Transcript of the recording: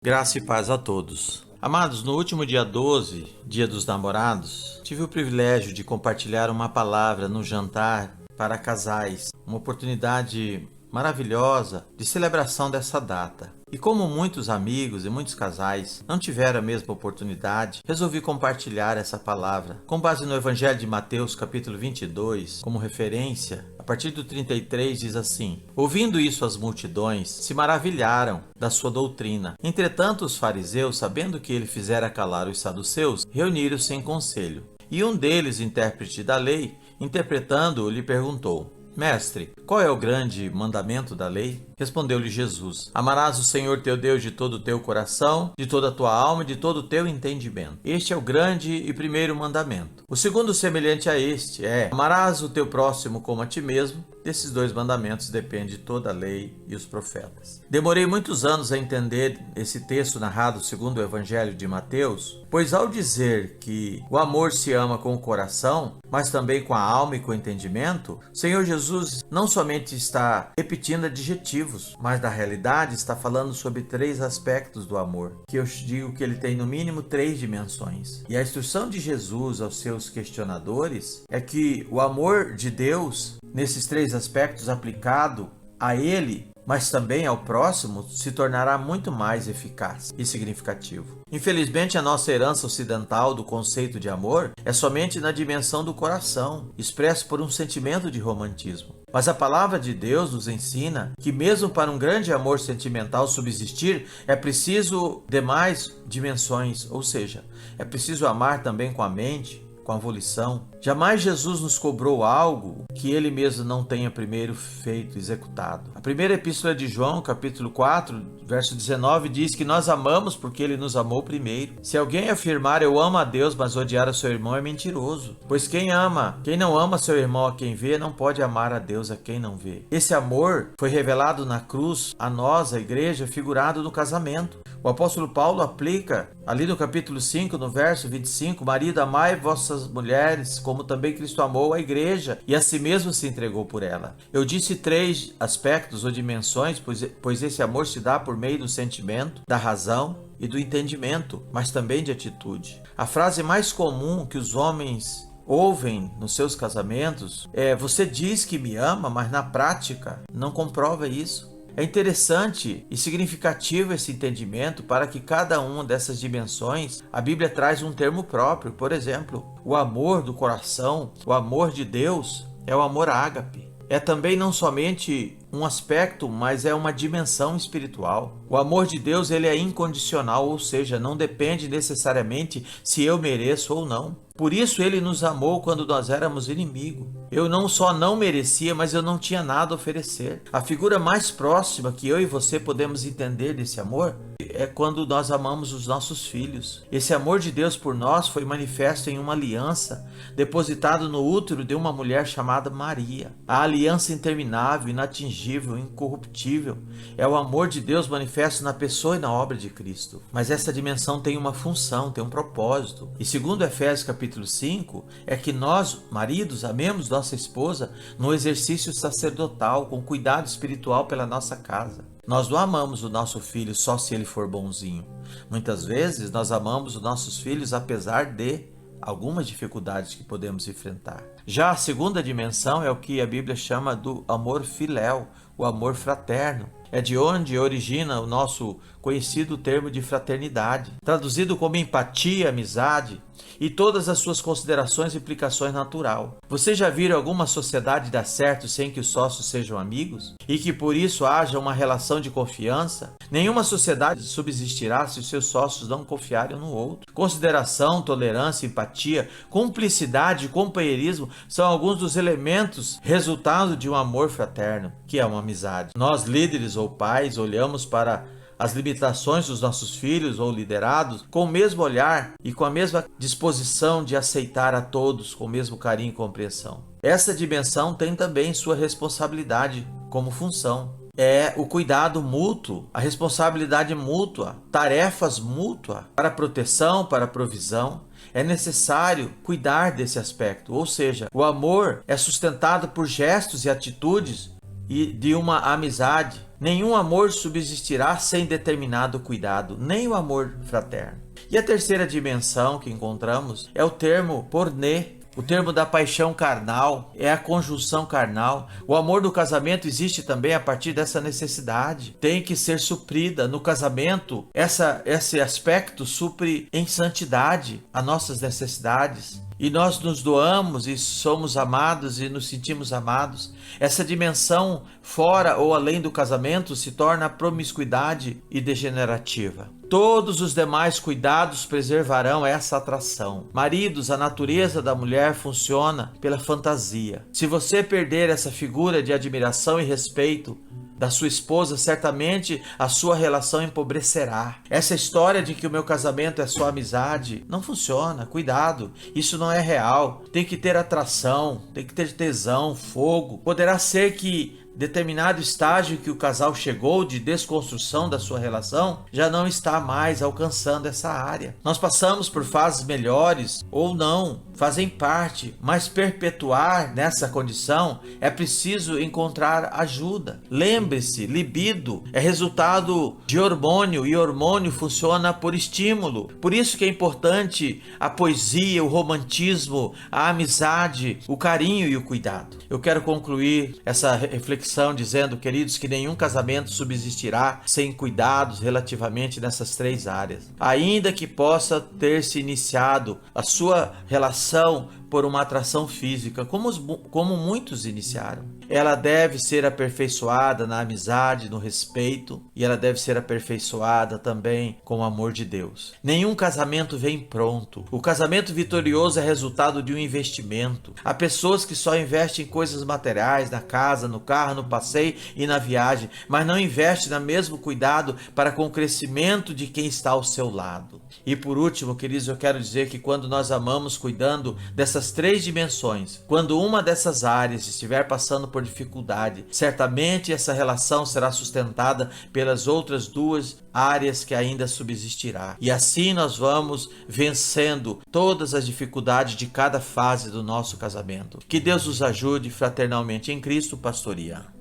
Graça e paz a todos. Amados, no último dia 12, Dia dos Namorados, tive o privilégio de compartilhar uma palavra no jantar para casais, uma oportunidade maravilhosa de celebração dessa data. E como muitos amigos e muitos casais não tiveram a mesma oportunidade, resolvi compartilhar essa palavra. Com base no Evangelho de Mateus, capítulo 22, como referência, a partir do 33 diz assim: Ouvindo isso, as multidões se maravilharam da sua doutrina. Entretanto, os fariseus, sabendo que ele fizera calar os saduceus, reuniram-se em conselho. E um deles, intérprete da lei, interpretando, lhe perguntou: Mestre, qual é o grande mandamento da lei? Respondeu-lhe Jesus: Amarás o Senhor teu Deus de todo o teu coração, de toda a tua alma e de todo o teu entendimento. Este é o grande e primeiro mandamento. O segundo, semelhante a este, é: amarás o teu próximo como a ti mesmo. Desses dois mandamentos depende toda a lei e os profetas. Demorei muitos anos a entender esse texto narrado segundo o Evangelho de Mateus, pois ao dizer que o amor se ama com o coração, mas também com a alma e com o entendimento, o Senhor Jesus não somente está repetindo adjetivos, mas na realidade está falando sobre três aspectos do amor, que eu digo que ele tem no mínimo três dimensões. E a instrução de Jesus aos seus questionadores é que o amor de Deus, nesses três aspectos aplicado a ele, mas também ao próximo, se tornará muito mais eficaz e significativo. Infelizmente, a nossa herança ocidental do conceito de amor é somente na dimensão do coração, expresso por um sentimento de romantismo. Mas a palavra de Deus nos ensina que mesmo para um grande amor sentimental subsistir, é preciso demais dimensões, ou seja, é preciso amar também com a mente, com a volição. Jamais Jesus nos cobrou algo que ele mesmo não tenha primeiro feito, executado. A primeira epístola de João, capítulo 4, verso 19, diz que nós amamos porque ele nos amou primeiro. Se alguém afirmar eu amo a Deus, mas odiar a seu irmão, é mentiroso. Pois quem não ama seu irmão a quem vê, não pode amar a Deus a quem não vê. Esse amor foi revelado na cruz a nós, a igreja, figurado no casamento. O apóstolo Paulo aplica ali no capítulo 5, no verso 25, marido, amai vossas mulheres, como também Cristo amou a igreja e a si mesmo se entregou por ela. Eu disse três aspectos ou dimensões, pois esse amor se dá por meio do sentimento, da razão e do entendimento, mas também de atitude. A frase mais comum que os homens ouvem nos seus casamentos é: você diz que me ama, mas na prática não comprova isso. É interessante e significativo esse entendimento para que cada uma dessas dimensões, a Bíblia traz um termo próprio. Por exemplo, o amor do coração, o amor de Deus é o amor ágape. É também não somente um aspecto, mas é uma dimensão espiritual. O amor de Deus, ele é incondicional, ou seja, não depende necessariamente se eu mereço ou não. Por isso ele nos amou quando nós éramos inimigos. Eu não só não merecia, mas eu não tinha nada a oferecer. A figura mais próxima que eu e você podemos entender desse amor é quando nós amamos os nossos filhos. Esse amor de Deus por nós foi manifesto em uma aliança depositado no útero de uma mulher chamada Maria. A aliança interminável, inatingível, incorruptível é o amor de Deus manifesto na pessoa e na obra de Cristo. Mas essa dimensão tem uma função, tem um propósito. E segundo Efésios capítulo 5, é que nós, maridos, amemos nossa esposa no exercício sacerdotal, com cuidado espiritual pela nossa casa. Nós não amamos o nosso filho só se ele for bonzinho. Muitas vezes nós amamos os nossos filhos apesar de algumas dificuldades que podemos enfrentar. Já a segunda dimensão é o que a Bíblia chama do amor filéu, o amor fraterno. É de onde origina o nosso conhecido termo de fraternidade, traduzido como empatia, amizade e todas as suas considerações e implicações natural. Você já viram alguma sociedade dar certo sem que os sócios sejam amigos? E que por isso haja uma relação de confiança? Nenhuma sociedade subsistirá se os seus sócios não confiarem um no outro. Consideração, tolerância, empatia, cumplicidade e companheirismo são alguns dos elementos resultado de um amor fraterno, que é uma amizade. Nós, líderes ou pais, olhamos para as limitações dos nossos filhos ou liderados com o mesmo olhar e com a mesma disposição de aceitar a todos com o mesmo carinho e compreensão. Essa dimensão tem também sua responsabilidade como função. É o cuidado mútuo, a responsabilidade mútua, tarefas mútuas para proteção, para provisão. É necessário cuidar desse aspecto, ou seja, o amor é sustentado por gestos e atitudes e de uma amizade, nenhum amor subsistirá sem determinado cuidado, nem o amor fraterno. E a terceira dimensão que encontramos é o termo pornê. O termo da paixão carnal é a conjunção carnal. O amor do casamento existe também a partir dessa necessidade. Tem que ser suprida. No casamento, esse aspecto supre em santidade as nossas necessidades. E nós nos doamos e somos amados e nos sentimos amados. Essa dimensão fora ou além do casamento se torna promiscuidade e degenerativa. Todos os demais cuidados preservarão essa atração. Maridos, a natureza da mulher funciona pela fantasia. Se você perder essa figura de admiração e respeito da sua esposa, certamente a sua relação empobrecerá. Essa história de que o meu casamento é só amizade não funciona. Cuidado, isso não é real. Tem que ter atração, tem que ter tesão, fogo. Poderá ser que determinado estágio que o casal chegou de desconstrução da sua relação já não está mais alcançando essa área. Nós passamos por fases melhores ou não, fazem parte, mas perpetuar nessa condição é preciso encontrar ajuda. Lembre-se, libido é resultado de hormônio e hormônio funciona por estímulo. Por isso que é importante a poesia, o romantismo, a amizade, o carinho e o cuidado. Eu quero concluir essa reflexão dizendo, queridos, que nenhum casamento subsistirá sem cuidados relativamente nessas três áreas. Ainda que possa ter se iniciado a sua relação por uma atração física, como muitos iniciaram. Ela deve ser aperfeiçoada na amizade, no respeito, e ela deve ser aperfeiçoada também com o amor de Deus. Nenhum casamento vem pronto. O casamento vitorioso é resultado de um investimento. Há pessoas que só investem em coisas materiais, na casa, no carro, no passeio e na viagem, mas não investem no mesmo cuidado para com o crescimento de quem está ao seu lado. E por último, queridos, eu quero dizer que quando nós amamos cuidando dessas três dimensões, quando uma dessas áreas estiver passando por dificuldade, certamente essa relação será sustentada pelas outras duas áreas que ainda subsistirá. E assim nós vamos vencendo todas as dificuldades de cada fase do nosso casamento. Que Deus nos ajude fraternalmente em Cristo, pastorear.